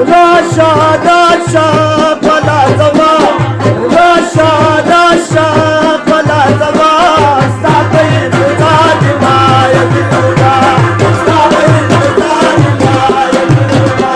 Rasha, Rasha, Palazama, Rasha, Rasha, Palazama, Stabil, Tajmaya, Dilura, Stabil, Tajmaya, Dilura.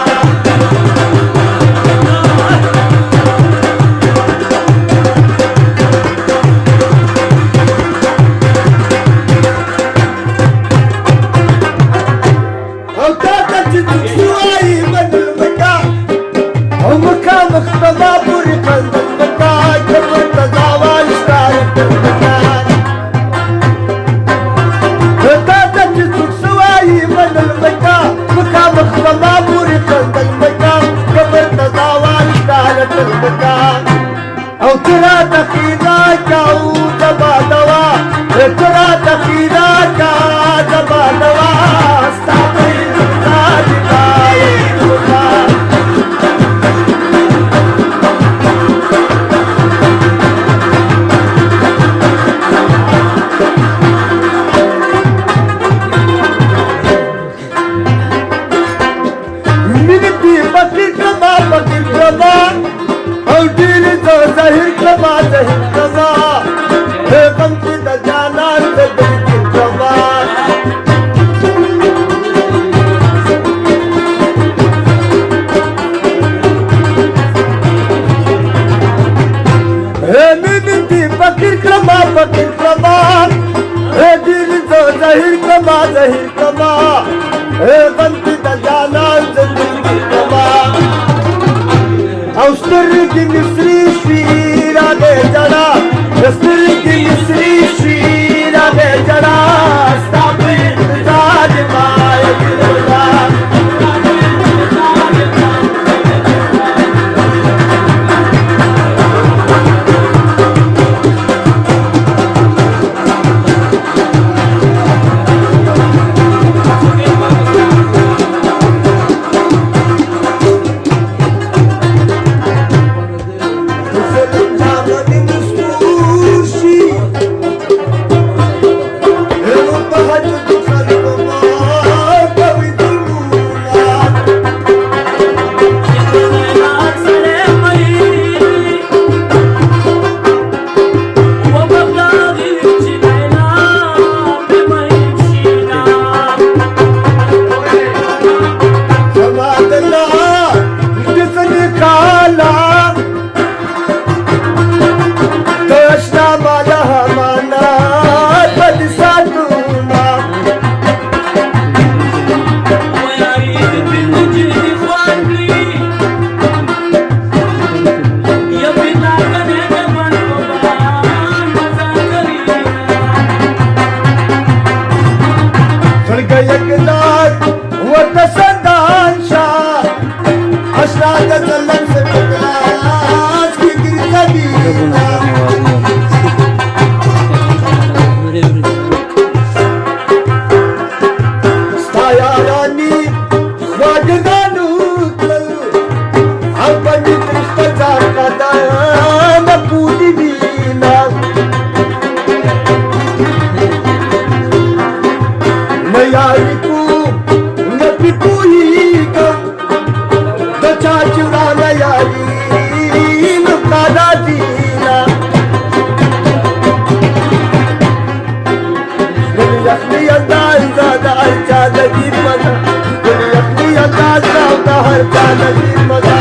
مختبى برق المكان كبر تزاوال اشتارك المكان فتاتت جسوك سواي من المكان مكان مختبى برق المكان كبر تزاوال اشتارك المكان او ترى تخيناك او دبا دوا ترى تخيناك دبا دوا استعطي المكان ظاهر کما ظاهر کما ہے غم کی دجانا سے دل کی جوان ہے منتی فقیر کما ہے دل تو ظاہر کما ہے غم کی دجانا سے دل کی جوان Austerity Misri Shira de Jada Austerity Misri Shira de Jada Stop it, Taj Maya Dilura Har